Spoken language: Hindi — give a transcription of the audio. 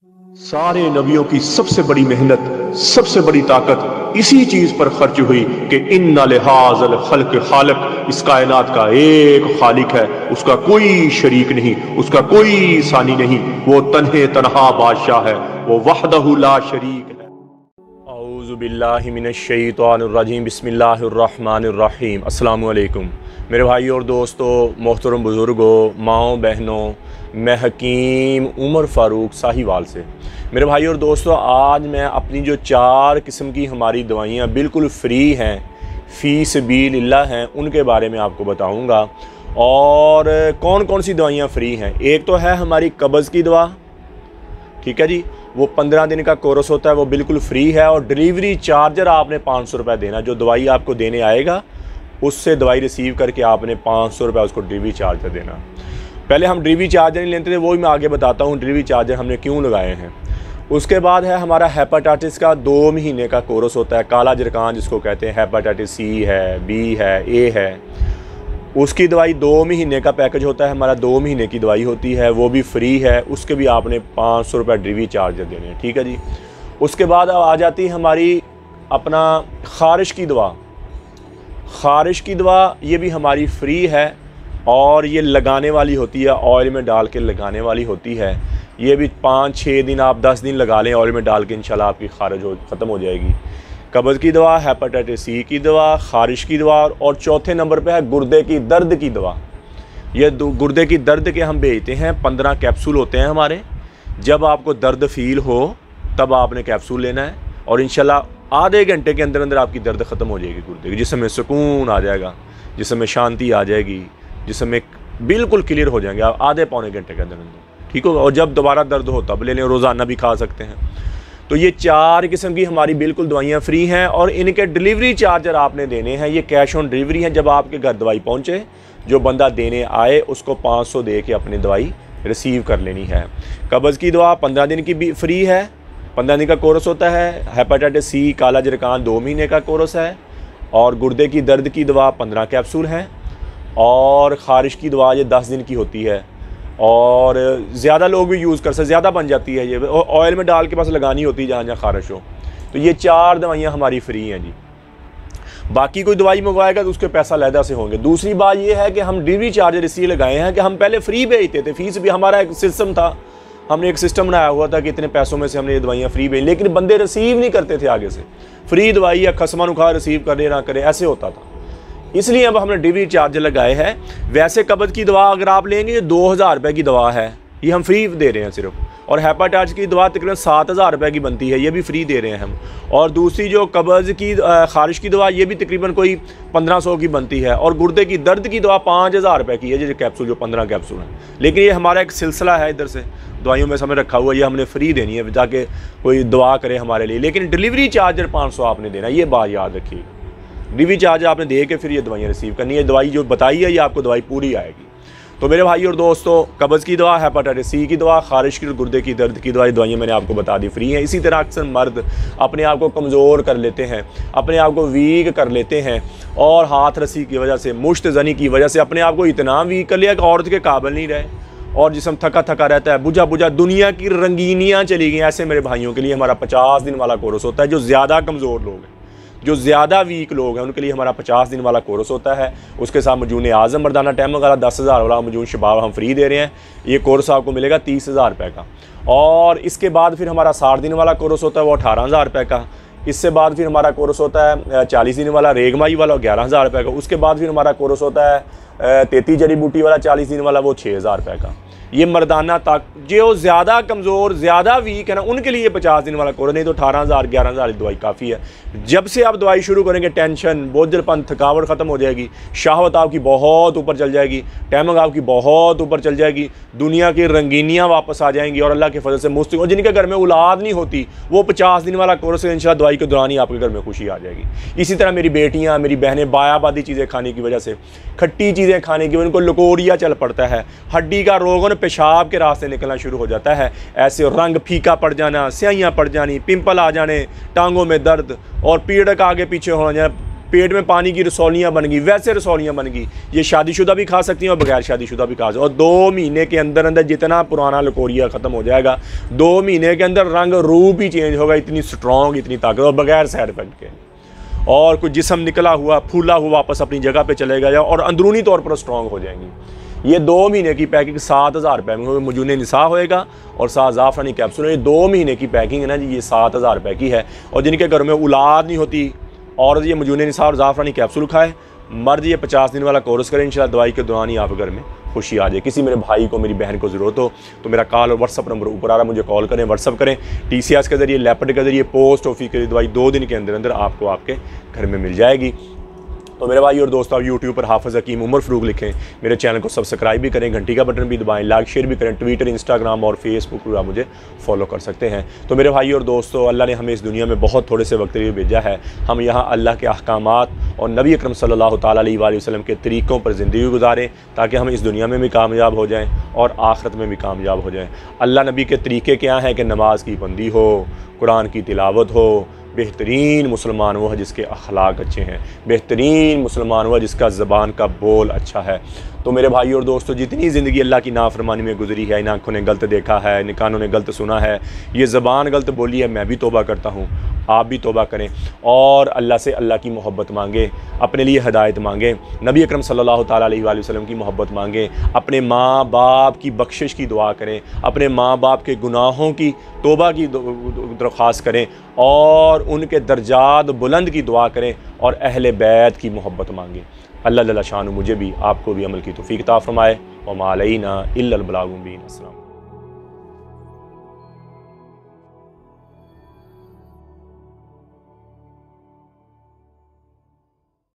सारे नबियों की सबसे बड़ी मेहनत, सबसे बड़ी ताकत इसी चीज पर खर्च हुई कि इन्ना लिहाज़ल खल्क खालिक, इस कायनात का एक खालिक है, उसका कोई शरीक नहीं, उसका कोई सानी नहीं, वो तन्हे तन्हा बादशाह है, वो वहदहु ला शरीक है। औज़ु बिल्लाहि मिनश शैतानिर रजीम, बिस्मिल्लाहिर रहमानिर रहीम। अस्सलामु अलैकुम मेरे भाई और दोस्तों, मोहतरम बुज़ुर्गों, माओ बहनों, मैं हकीम उमर फ़ारूक साहिवाल से। मेरे भाई और दोस्तों, आज मैं अपनी जो 4 किस्म की हमारी दवाइयाँ बिल्कुल फ्री हैं, फ़ी सबीलिल्लाह हैं, उनके बारे में आपको बताऊँगा। और कौन कौन सी दवाइयाँ फ्री हैं। एक तो है हमारी कब्ज़ की दवा, ठीक है जी, वो 15 दिन का कोर्स होता है, वो बिल्कुल फ्री है। और डिलीवरी चार्जर आपने 500 रुपये देना, जो दवाई आपको देने आएगा उससे दवाई रिसीव करके आपने 500 रुपये उसको डिलीवरी चार्जर देना। पहले हम डिलीवरी चार्जर नहीं लेते थे, वो भी मैं आगे बताता हूँ डिलीवरी चार्जर हमने क्यों लगाए हैं। उसके बाद है हमारा हेपाटाइटिस का 2 महीने का कोर्स होता है, काला जरकान जिसको कहते हैं, हेपाटाइटिस सी है, बी है, ए है, उसकी दवाई 2 महीने का पैकेज होता है हमारा, 2 महीने की दवाई होती है, वो भी फ्री है, उसके भी आपने 500 रुपये डिलीवरी चार्जर देने हैं, ठीक है जी। उसके बाद अब आ जाती है हमारी अपना ख़ारिश की दवा। ख़ारिश की दवा ये भी हमारी फ्री है और ये लगाने वाली होती है, ऑयल में डाल के लगाने वाली होती है। ये भी 5-6 दिन, आप 10 दिन लगा लें ऑयल में डाल के, इंशाल्लाह आपकी ख़ारिश ख़त्म हो जाएगी। कब्ज़ की दवा, हेपाटाइटिस सी की दवा, ख़ारिश की दवा, और चौथे नंबर पे है गुर्दे की दर्द की दवा। ये गुर्दे की दर्द के हम भेजते हैं, 15 कैप्सूल होते हैं हमारे। जब आपको दर्द फील हो तब आपने कैप्सूल लेना है और इंशाल्लाह आधे घंटे के अंदर अंदर आपकी दर्द ख़त्म हो जाएगी गुर्दे की, जिसमें सुकून आ जाएगा, जिसमें शांति आ जाएगी, जिसमें बिल्कुल क्लियर हो जाएंगे आप आधे पौने घंटे के अंदर अंदर, ठीक होगा। और जब दोबारा दर्द हो तब ले लें, रोज़ाना भी खा सकते हैं। तो ये 4 किस्म की हमारी बिल्कुल दवाइयाँ फ्री हैं और इनके डिलीवरी चार्जर आपने देने हैं। ये कैश ऑन डिलीवरी है, जब आपके घर दवाई पहुँचे, जो बंदा देने आए उसको 500 दे के अपनी दवाई रिसीव कर लेनी है। कब्ज़ की दवा 15 दिन की भी फ्री है, 15 दिन का कोर्स होता है। हेपाटाइटिस सी, काला जरकान 2 महीने का कोर्स है। और गुर्दे की दर्द की दवा 15 कैप्सूल हैं। और ख़ारिश की दवा ये 10 दिन की होती है और ज़्यादा लोग भी यूज़ कर सकते, ज़्यादा बन जाती है ये, ऑयल में डाल के बस लगानी होती है जहाँ जहाँ ख़ारिश हो। तो ये 4 दवाइयाँ हमारी फ्री हैं जी। बाकी कोई दवाई मंगवाएगा तो उसके पैसा अलहदा से होंगे। दूसरी बात ये है कि हम डिलीवरी चार्जर इसलिए लगाए हैं कि हम पहले फ्री भेजते थे, फीस भी हमारा एक सिस्टम था, हमने एक सिस्टम बनाया हुआ था कि इतने पैसों में से हमने ये दवाइयाँ फ्री भेजी, लेकिन बंदे रिसीव नहीं करते थे आगे से। फ्री दवाई या खसमा नुखा रिसीव करे ना करे, ऐसे होता था। इसलिए अब हमने डिलीवरी चार्जर लगाए हैं। वैसे कब्ज़ की दवा अगर आप लेंगे, ये 2000 रुपये की दवा है, ये हम फ्री दे रहे हैं सिर्फ। और हेपाटाइटिस की दवा तकरीबन 7000 रुपये की बनती है, ये भी फ्री दे रहे हैं हम। और दूसरी जो कब्ज़ की ख़ारिश की दवा, ये भी तकरीबन कोई 1500 की बनती है। और गुर्दे की दर्द की दवा 5000 रुपये की है, जो कैप्सूल, जो 15 कैप्सूल हैं। लेकिन ये हमारा एक सिलसिला है, इधर से दवाइयों में समय रखा हुआ है, ये हमने फ्री देनी है ताकि कोई दुआ करे हमारे लिए। लेकिन डिलीवरी चार्जर 500 आपने देना, ये बात याद रखिए। डिलीवरी चार्ज आपने दे के फिर ये दवाइयाँ रिसीव करनी है। दवाई जो बताई है ये आपको दवाई पूरी आएगी। तो मेरे भाई और दोस्तों, कब्ज़ की दवा, हेपाटाइटिस सी की दवा, ख़ारिश की, गुर्दे की दर्द की दवाइयाँ मैंने आपको बता दी फ्री हैं। इसी तरह अक्सर मर्द अपने आप को कमज़ोर कर लेते हैं, अपने आप को वीक कर लेते हैं और हाथ रस्सी की वजह से, मुश्त ज़नी की वजह से अपने आप को इतना वीक कर लिया कि औरत के काबिल नहीं रहे और जिस्म थका थका रहता है, बुझा बुझा, दुनिया की रंगीनियाँ चली गई। ऐसे मेरे भाइयों के लिए हमारा 50 दिन वाला कोर्स होता है। जो ज़्यादा कमज़ोर लोग हैं, जो ज़्यादा वीक लोग हैं, उनके लिए हमारा 50 दिन वाला कोर्स होता है। उसके साथ मजून आज़म मर्दाना टैम वगैरह 10,000 वाला मजून शबाब हम फ्री दे रहे हैं। ये कोर्स आपको मिलेगा 30,000 रुपये का। और इसके बाद फिर हमारा 60 दिन वाला कोर्स होता है, वो 18,000 रुपये का। इससे बाद फिर हमारा कोर्स होता है 40 दिन वाला, रेगमाई वाला, 11,000 रुपये का। उसके बाद फिर हमारा कोर्स होता है 33 जड़ी बूटी वाला, 40 दिन वाला, वो 6,000 रुपये का। ये मर्दाना तक जो ज़्यादा कमज़ोर, ज़्यादा वीक है ना, उनके लिए 50 दिन वाला कोर्स, नहीं तो 18,000 11,000 दवाई काफ़ी है। जब से आप दवाई शुरू करेंगे, टेंशन, बोझलपन, थकावट ख़त्म हो जाएगी, शहवत आपकी बहुत ऊपर चल जाएगी, टैमंग आपकी बहुत ऊपर चल जाएगी, दुनिया की रंगीनियाँ वापस आ जाएंगी और अल्लाह के फजल से मुस्तकिल। और जिनके घर में औलाद नहीं होती, वो 50 दिन वाला कोर्स इंशाल्लाह दवाई के दौरान ही आपके घर में खुशी आ जाएगी। इसी तरह मेरी बेटियाँ, मेरी बहनें बायाबादी चीज़ें खाने की वजह से, खट्टी चीज़ें खाने की, उनको लकोरिया चल पड़ता है, हड्डी का रोग, पेशाब के रास्ते निकलना शुरू हो जाता है, ऐसे रंग फीका पड़ जाना, स्याहियाँ पड़ जानी, पिंपल आ जाने, टांगों में दर्द और पीड़क आगे पीछे हो जाना, पेट में पानी की रसौलियाँ बन गई, वैसे रसौलियाँ बन गई। ये शादीशुदा भी खा सकती हैं और बगैर शादीशुदा भी खा सकती हैं। और 2 महीने के अंदर अंदर जितना पुराना लकोरिया ख़त्म हो जाएगा, 2 महीने के अंदर रंग रूप ही चेंज होगा। इतनी स्ट्रॉन्ग, इतनी ताकत, और बगैर साइड इफेक्ट के। और कुछ जिस्म निकला हुआ, फूला हुआ वापस अपनी जगह पे चलेगा या और अंदरूनी तौर पर स्ट्रॉन्ग हो जाएंगी। ये 2 महीने की पैकिंग 7000 रुपये में मजून निसा होएगा और 7 ज़ाफ़रानी कैप्सूल। ये 2 महीने की पैकिंग है ना जी, ये 7000 रुपये की है। और जिनके घर में औलाद नहीं होती, और ये मजून निसा और ज़ाफ़रानी कैप्सूल खाए, मर्द ये 50 दिन वाला कोर्स करें, इंशाल्लाह दवाई के दौरान ही आप घर में खुशी आ जाए। किसी मेरे भाई को, मेरी बहन को ज़रूरत हो तो मेरा कॉल और व्हाट्सअप नंबर ऊपर आ रहा है, मुझे कॉल करें, व्हाट्सअप करें। TCS के ज़रिए, लेपर्ड के ज़रिए, पोस्ट ऑफिस के दवाई 2 दिन के अंदर अंदर आपको आपके घर में मिल जाएगी। तो मेरे भाई और दोस्तों, आप यूट्यूब पर हाफिज़ हकीम उमर फ़रूक लिखें, मेरे चैनल को सब्सक्राइब भी करें, घंटी का बटन भी दबाएं, लाइक शेयर भी करें। ट्विटर, इंस्टाग्राम और फेसबुक पर आप मुझे फॉलो कर सकते हैं। तो मेरे भाई और दोस्तों, अल्लाह ने हमें इस दुनिया में बहुत थोड़े से वक्त के लिए भेजा है। हम यहाँ अल्लाह के अहकामात और नबी अकरम सल्लल्लाहु ताला अलैहि वसल्लम के तरीक़ों पर ज़िंदगी गुजारें, ताकि हम इस दुनिया में भी कामयाब हो जाएँ और आखिरत में भी कामयाब हो जाएँ। अल्लाह नबी के तरीक़े क्या हैं कि नमाज की पाबंदी हो, कुरान की तिलावत हो। बेहतरीन मुसलमान वो है जिसके अखलाक अच्छे हैं। बेहतरीन मुसलमान वो है जिसका ज़बान का बोल अच्छा है। तो मेरे भाई और दोस्तों, जितनी ज़िंदगी अल्लाह की नाफरमानी में गुजरी है, इन आँखों ने गलत देखा है, इन कानों ने गलत सुना है, ये ज़बान गलत बोली है, मैं भी तौबा करता हूँ, आप भी तौबा करें और अल्लाह से अल्लाह की मोहब्बत मांगें, अपने लिए हिदायत मांगें, नबी अकरम सल्लल्लाहु ताला अलैहि वसल्लम की मोहब्बत मांगें, अपने माँ बाप की बख्शिश की दुआ करें, अपने माँ बाप के गुनाहों की तौबा की दरख्वास्त करें और उनके दर्जात बुलंद की दुआ करें और अहले बैत की मोहब्बत मांगें। अल्लाह जल्ल शान मुझे भी आपको भी अमल की तौफीक अता फरमाए। व मा अलैना इल्लल बलागुल मुबीन। अस्सलाम।